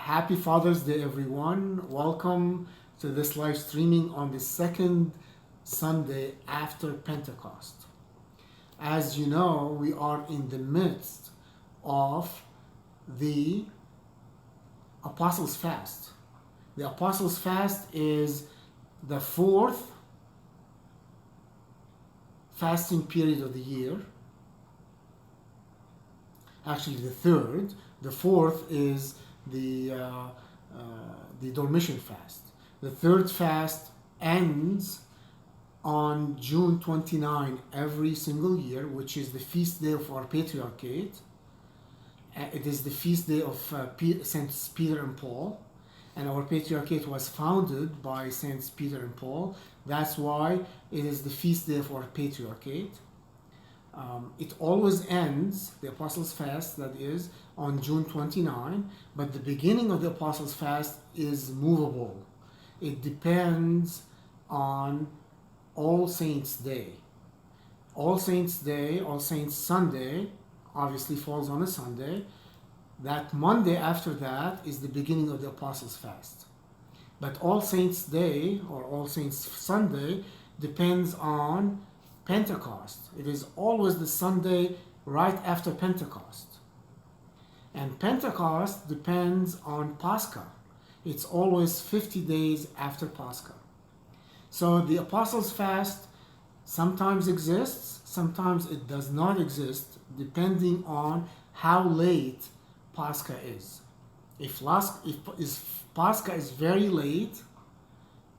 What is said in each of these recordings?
Happy Father's Day, everyone. Welcome to this live streaming on the second Sunday after Pentecost. As you know, we are in the midst of the Apostles' Fast. The Apostles' Fast is the fourth fasting period of the year. Actually, the third. The fourth is the Dormition fast. The third fast ends on June 29 every single year, which is the feast day of our patriarchate. It is the feast day of Saints Peter and Paul, and our patriarchate was founded by Saints Peter and Paul. That's why it is the feast day of our patriarchate. It always ends, the Apostles' Fast, that is, on June 29, but the beginning of the Apostles' Fast is movable. It depends on All Saints' Day. All Saints' Day, All Saints' Sunday, obviously falls on a Sunday. That Monday after that is the beginning of the Apostles' Fast. But All Saints' Day, or All Saints' Sunday, depends on Pentecost. It is always the Sunday right after Pentecost. And Pentecost depends on Pascha. It's always 50 days after Pascha. So the Apostles' Fast sometimes exists, sometimes it does not exist, depending on how late Pascha is. If Pascha is very late,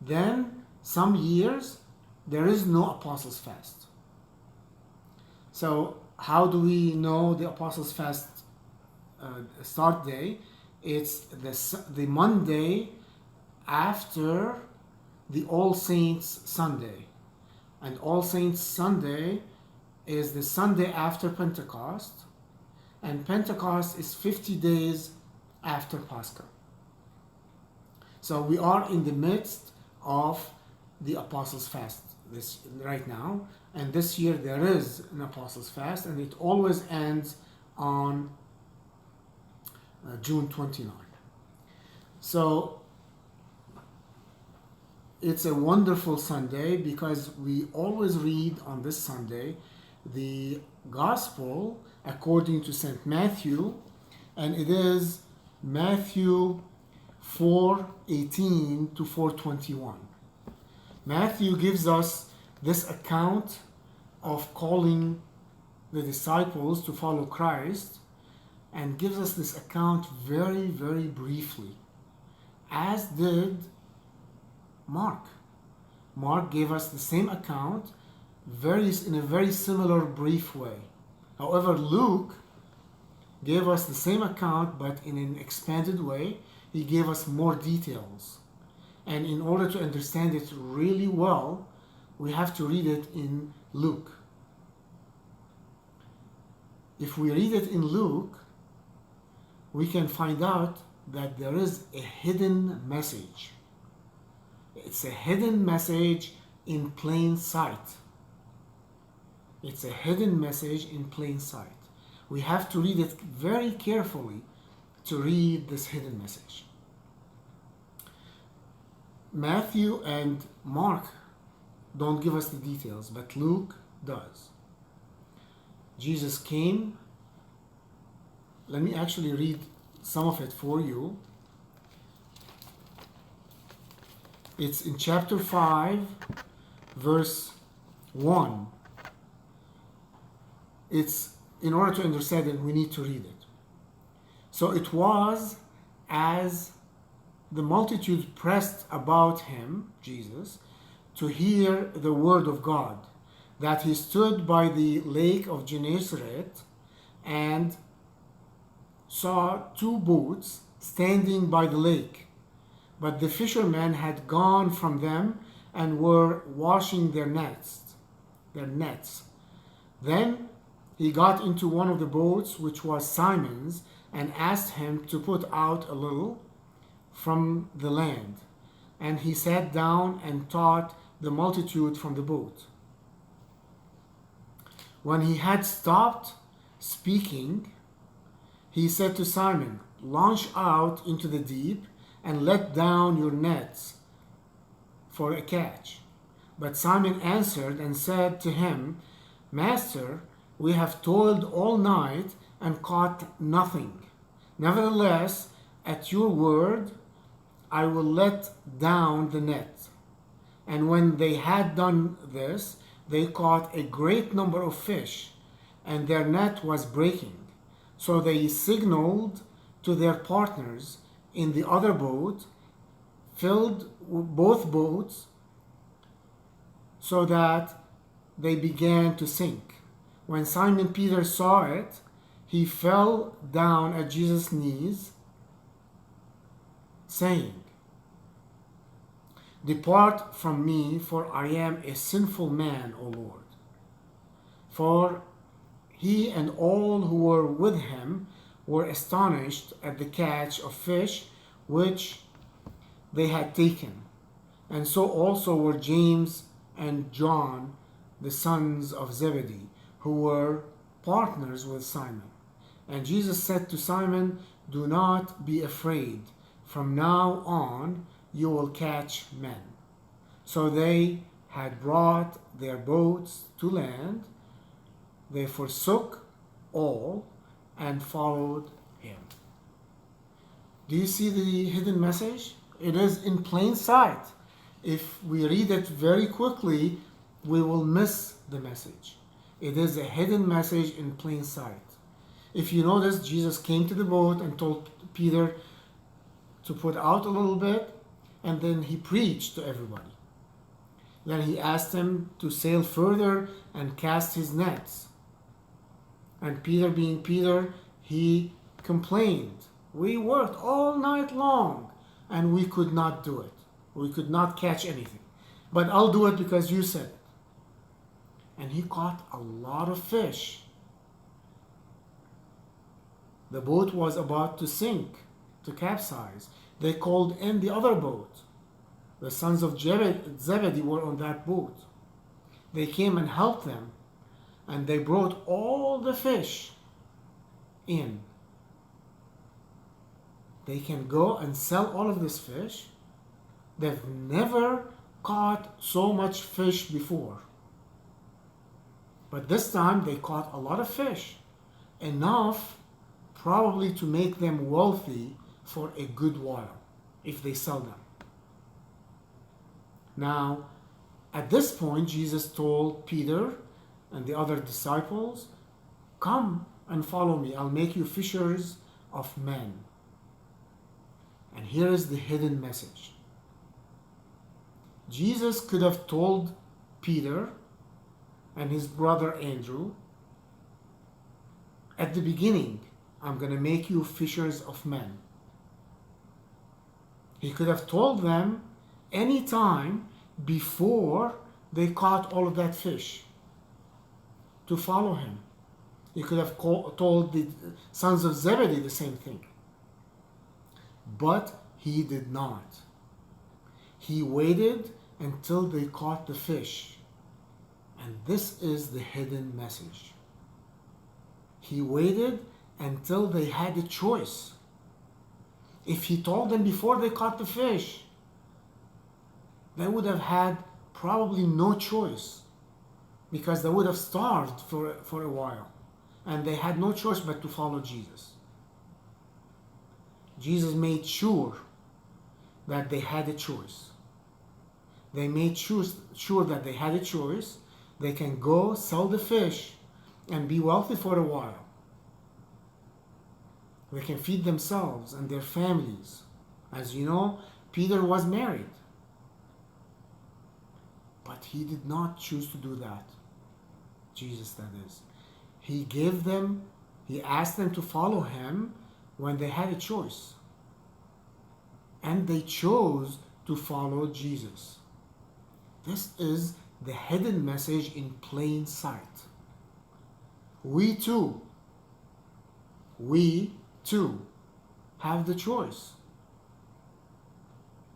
then some years there is no Apostles' Fast. So how do we know the Apostles' Fast start day? It's the Monday after the All Saints Sunday. And All Saints Sunday is the Sunday after Pentecost. And Pentecost is 50 days after Pascha. So we are in the midst of the Apostles' Fast right now, and this year there is an Apostles' Fast, and it always ends on June 29. So it's a wonderful Sunday because we always read on this Sunday the Gospel according to St. Matthew, and it is Matthew 4:18 to 4:21. Matthew gives us this account of calling the disciples to follow Christ, and gives us this account very, very briefly, as did Mark. Mark gave us the same account in a very similar brief way. However, Luke gave us the same account but in an expanded way. He gave us more details. And in order to understand it really well, we have to read it in Luke. If we read it in Luke, we can find out that there is a hidden message. It's a hidden message in plain sight. It's a hidden message in plain sight. We have to read it very carefully to read this hidden message. Matthew and Mark don't give us the details, but Luke does. Jesus came. Let me actually read some of it for you. It's in chapter 5, verse 1. In order to understand it, we need to read it. So it was as the multitude pressed about him, Jesus, to hear the word of God, that he stood by the lake of Gennesaret and saw two boats standing by the lake. But the fishermen had gone from them and were washing their nets. Then he got into one of the boats, which was Simon's, and asked him to put out a little from the land. And he sat down and taught the multitude from the boat. When he had stopped speaking, he said to Simon, launch out into the deep and let down your nets for a catch. But Simon answered and said to him, Master, we have toiled all night and caught nothing. Nevertheless, at your word, I will let down the net. And when they had done this, they caught a great number of fish, and their net was breaking. So they signaled to their partners in the other boat, filled both boats, so that they began to sink. When Simon Peter saw it, he fell down at Jesus' knees, saying, Depart from me, for I am a sinful man, O Lord. For he and all who were with him were astonished at the catch of fish which they had taken. And so also were James and John, the sons of Zebedee, who were partners with Simon. And Jesus said to Simon, Do not be afraid. From now on you will catch men. So they had brought their boats to land. They forsook all and followed him. Do you see the hidden message? It is in plain sight. If we read it very quickly, we will miss the message. It is a hidden message in plain sight. If you notice, Jesus came to the boat and told Peter to put out a little bit, and then he preached to everybody. Then he asked him to sail further and cast his nets. And Peter, being Peter, he complained. We worked all night long and we could not do it. We could not catch anything. But I'll do it because you said it. And he caught a lot of fish. The boat was about to sink, to capsize. They called in the other boat. The sons of Zebedee were on that boat. They came and helped them, and they brought all the fish in. They can go and sell all of this fish. They've never caught so much fish before. But this time they caught a lot of fish, enough probably to make them wealthy for a good while if they sell them. Now, at this point, Jesus told Peter and the other disciples, Come and follow me. I'll make you fishers of men. And here is the hidden message. Jesus could have told Peter and his brother Andrew, at the beginning, I'm going to make you fishers of men. He could have told them any time before they caught all of that fish to follow him. He could have told the sons of Zebedee the same thing. But he did not. He waited until they caught the fish. And this is the hidden message. He waited until they had a choice. If he told them before they caught the fish, they would have had probably no choice, because they would have starved for a while, and they had no choice but to follow Jesus. Jesus made sure that they had a choice. They made sure that they had a choice. They can go sell the fish and be wealthy for a while. They can feed themselves and their families. As you know, Peter was married. But he did not choose to do that. Jesus, that is. He asked them to follow him when they had a choice. And they chose to follow Jesus. This is the hidden message in plain sight. We too have the choice.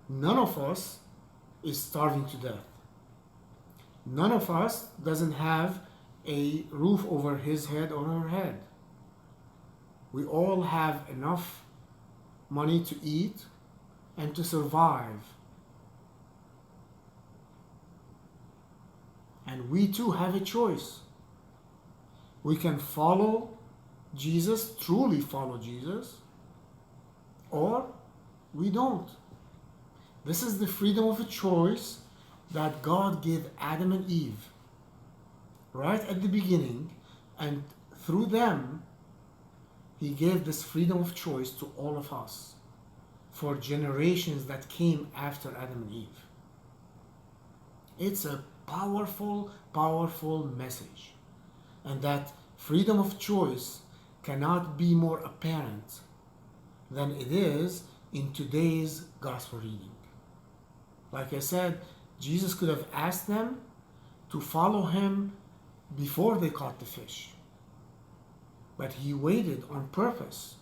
None of us is starving to death. None of us doesn't have a roof over his head or her head. We all have enough money to eat and to survive. And we too have a choice. We can follow Jesus, truly follow Jesus, or we don't. This is the freedom of a choice that God gave Adam and Eve right at the beginning, and through them, He gave this freedom of choice to all of us for generations that came after Adam and Eve. It's a powerful, powerful message. And that freedom of choice cannot be more apparent than it is in today's gospel reading. Like I said, Jesus could have asked them to follow Him before they caught the fish. But He waited on purpose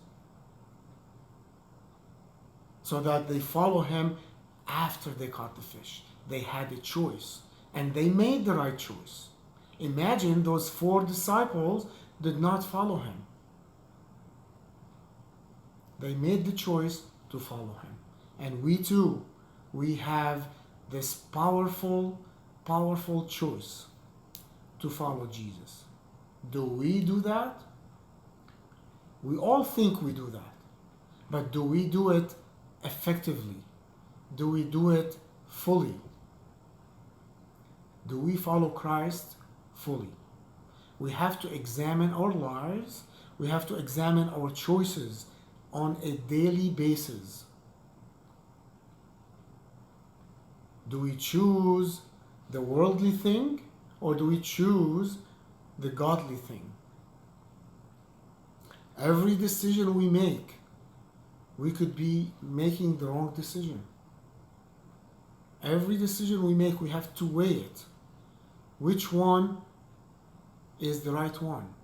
so that they follow Him after they caught the fish. They had a choice, and they made the right choice. Imagine those 4 disciples did not follow Him. They made the choice to follow Him. And we too, we have this powerful, powerful choice to follow Jesus. Do we do that? We all think we do that. But do we do it effectively? Do we do it fully? Do we follow Christ fully? We have to examine our lives. We have to examine our choices on a daily basis. Do we choose the worldly thing, or do we choose the godly thing? Every decision we make, we could be making the wrong decision. Every decision we make, we have to weigh it. Which one is the right one?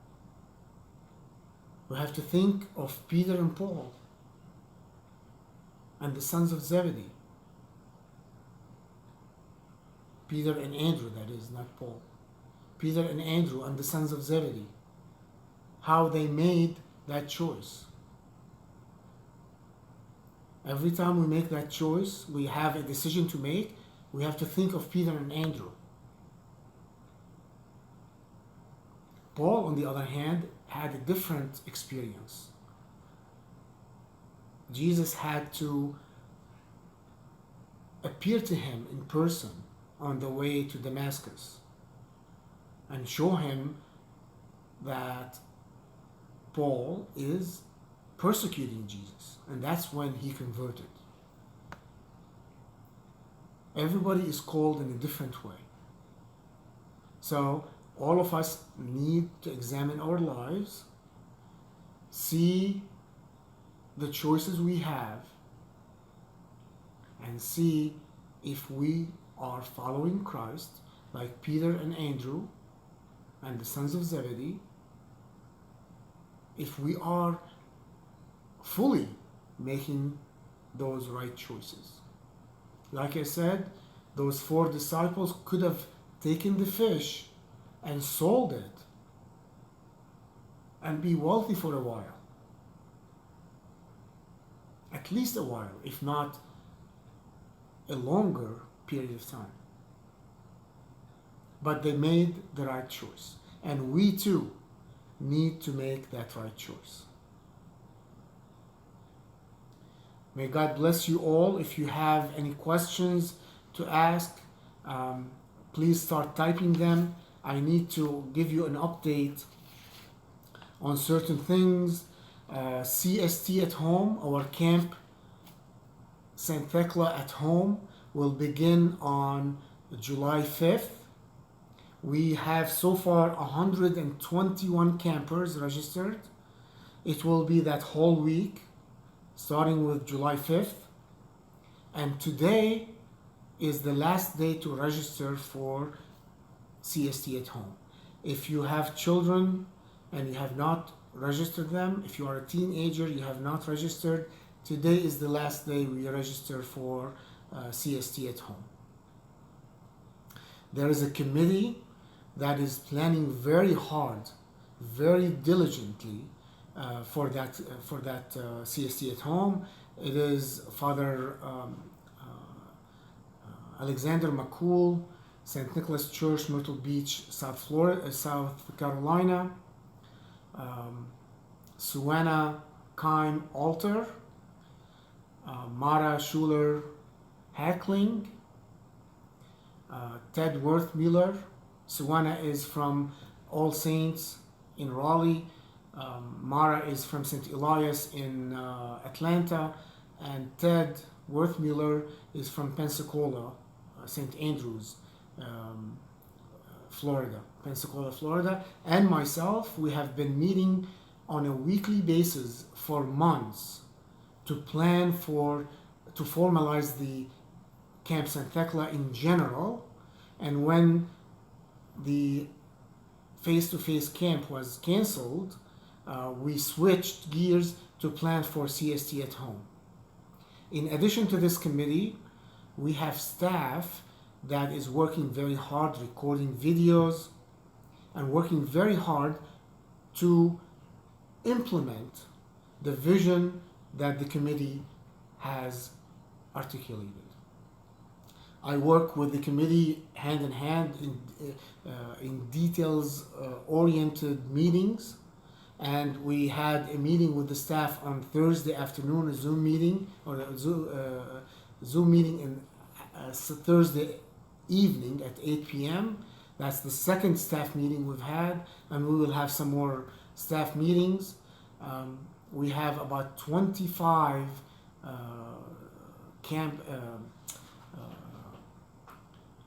We have to think of Peter and Paul and the sons of Zebedee. Peter and Andrew, that is, not Paul. Peter and Andrew and the sons of Zebedee. How they made that choice. Every time we make that choice, we have a decision to make, we have to think of Peter and Andrew. Paul, on the other hand, had a different experience. Jesus had to appear to him in person on the way to Damascus and show him that Paul is persecuting Jesus, and that's when he converted. Everybody is called in a different way. So all of us need to examine our lives, see the choices we have, and see if we are following Christ like Peter and Andrew and the sons of Zebedee, if we are fully making those right choices. Like I said, those 4 disciples could have taken the fish and sold it and be wealthy for a while. At least a while, if not a longer period of time. But they made the right choice. And we too need to make that right choice. May God bless you all. If you have any questions to ask, please start typing them. I need to give you an update on certain things. CST at home, our camp St. Thecla at home, will begin on July 5th. We have so far 121 campers registered. It will be that whole week, starting with July 5th. And today is the last day to register for CST at home. If you have children and you have not registered them, if you are a teenager, you have not registered, today is the last day we register for CST at home. There is a committee that is planning very hard, very diligently for that CST at home. It is Father Alexander McCool, St. Nicholas Church, Myrtle Beach, South Carolina. Suena Kime Alter, Mara Schuler Hackling, Ted Worthmuller. Suena is from All Saints in Raleigh. Mara is from St. Elias in Atlanta. And Ted Worthmuller is from Pensacola, St. Andrews, Florida, Pensacola, Florida. And myself, we have been meeting on a weekly basis for months to plan to formalize the Camp St. Thecla in general. And when the face-to-face camp was canceled, we switched gears to plan for CST at home. In addition to this committee, we have staff that is working very hard, recording videos, and working very hard to implement the vision that the committee has articulated. I work with the committee hand in hand in details-oriented meetings, and we had a meeting with the staff on Thursday afternoon, a Zoom meeting, or a Zoom meeting in Thursday evening at 8 p.m. That's the second staff meeting we've had, and we will have some more staff meetings. We have about 25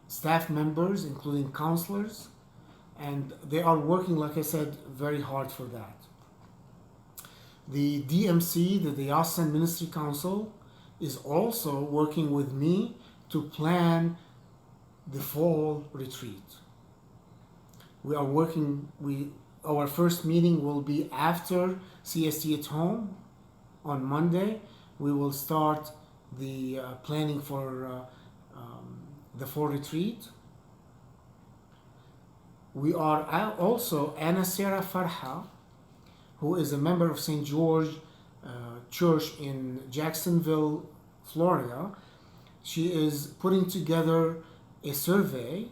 staff members, including counselors, and they are working, like I said, very hard for that. The DMC, the Diocesan Ministry Council, is also working with me to plan the fall retreat. We are working, our first meeting will be after CST at home on Monday. We will start the planning for the fall retreat. We are also Anna Sarah Farha, who is a member of St. George Church in Jacksonville, Florida. She is putting together a survey.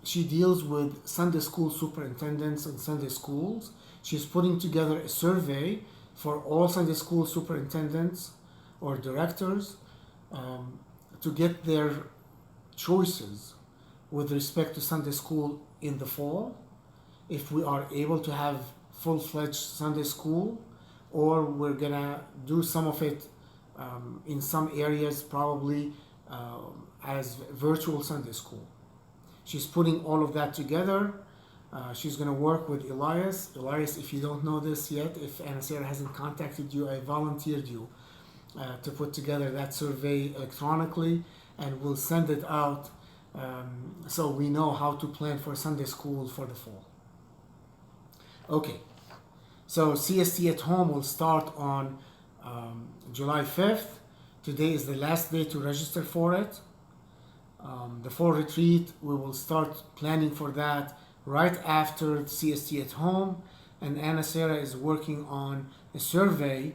She deals with Sunday school superintendents and Sunday schools. She's putting together a survey for all Sunday school superintendents or directors to get their choices with respect to Sunday school in the fall, if we are able to have full-fledged Sunday school, or we're gonna do some of it in some areas probably as virtual Sunday school. She's putting all of that together. She's gonna work with Elias. Elias, if you don't know this yet, if Anna Sarah hasn't contacted you, I volunteered you to put together that survey electronically, and we'll send it out so we know how to plan for Sunday school for the fall. Okay, so CST at home will start on July 5th. Today is the last day to register for it. The fall retreat, we will start planning for that right after CST at home, and Anna Sarah is working on a survey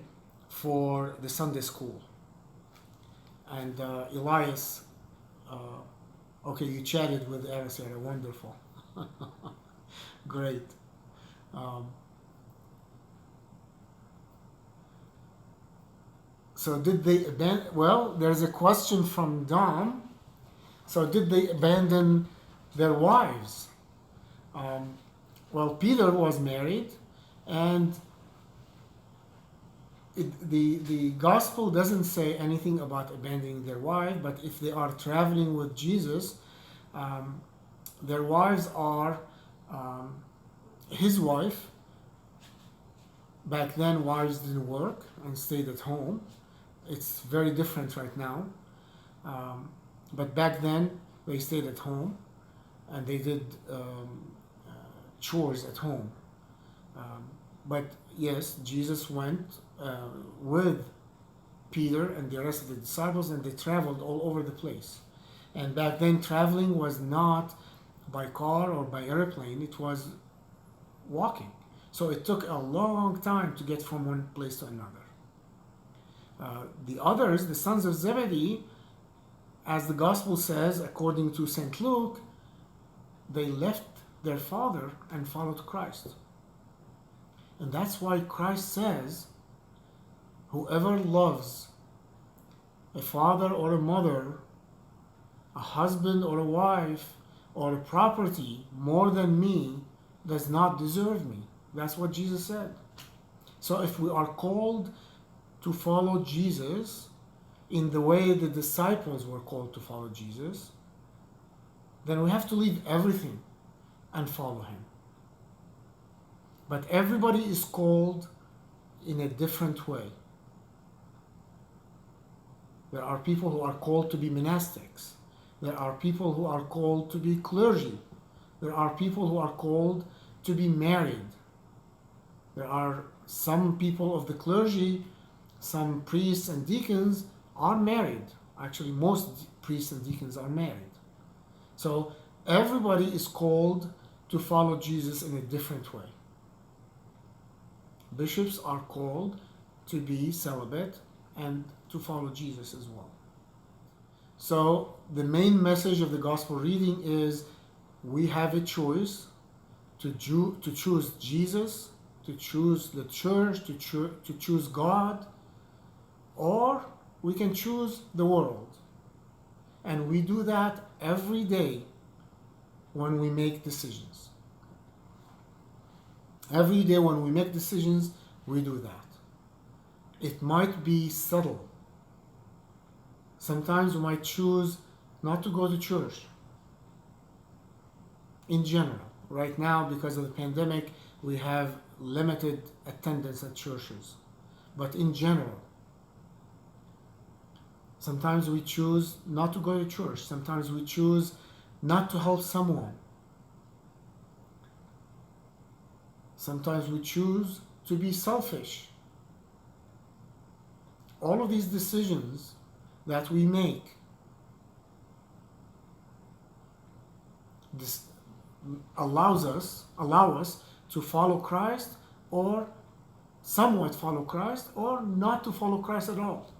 for the Sunday school. And Elias, okay, you chatted with Anna Sarah, wonderful. Great. So did they abandon, well, there's a question from Dom. So did they abandon their wives? Well, Peter was married, and the gospel doesn't say anything about abandoning their wife, but if they are traveling with Jesus, their wives are his wife. Back then, wives didn't work and stayed at home. It's very different right now. But back then, they stayed at home and they did chores at home. But yes, Jesus went with Peter and the rest of the disciples, and they traveled all over the place. And back then, traveling was not by car or by airplane, it was walking. So it took a long time to get from one place to another. The others, the sons of Zebedee, as the gospel says, according to St. Luke, they left their father and followed Christ. And that's why Christ says, whoever loves a father or a mother, a husband or a wife, or a property more than me does not deserve me. That's what Jesus said. So if we are called to follow Jesus in the way the disciples were called to follow Jesus, then we have to leave everything and follow him. But everybody is called in a different way. There are people who are called to be monastics. There are people who are called to be clergy. There are people who are called to be married. There are some people of the clergy, some priests and deacons are married. Actually, most priests and deacons are married. So everybody is called to follow Jesus in a different way. Bishops are called to be celibate and to follow Jesus as well. So the main message of the gospel reading is we have a choice to choose Jesus, to choose the church, to choose God, or we can choose the world. And we do that every day when we make decisions. Every day when we make decisions, we do that. It might be subtle. Sometimes we might choose not to go to church. In general, right now, because of the pandemic, we have limited attendance at churches. But in general, sometimes we choose not to go to church. Sometimes we choose not to help someone. Sometimes we choose to be selfish. All of these decisions that we make, this allow us to follow Christ, or somewhat follow Christ, or not to follow Christ at all.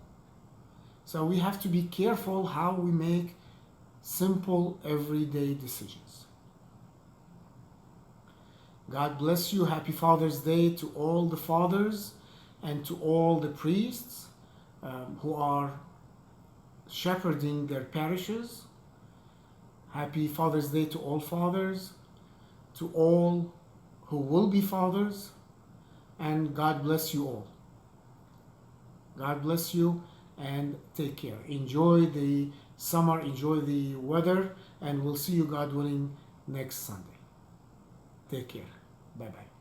So we have to be careful how we make simple everyday decisions. God bless you. Happy Father's Day to all the fathers and to all the priests who are shepherding their parishes. Happy Father's Day to all fathers, to all who will be fathers, and God bless you all. God bless you, and take care. Enjoy the summer, enjoy the weather, and we'll see you, God willing, next Sunday. Take care. Bye-bye.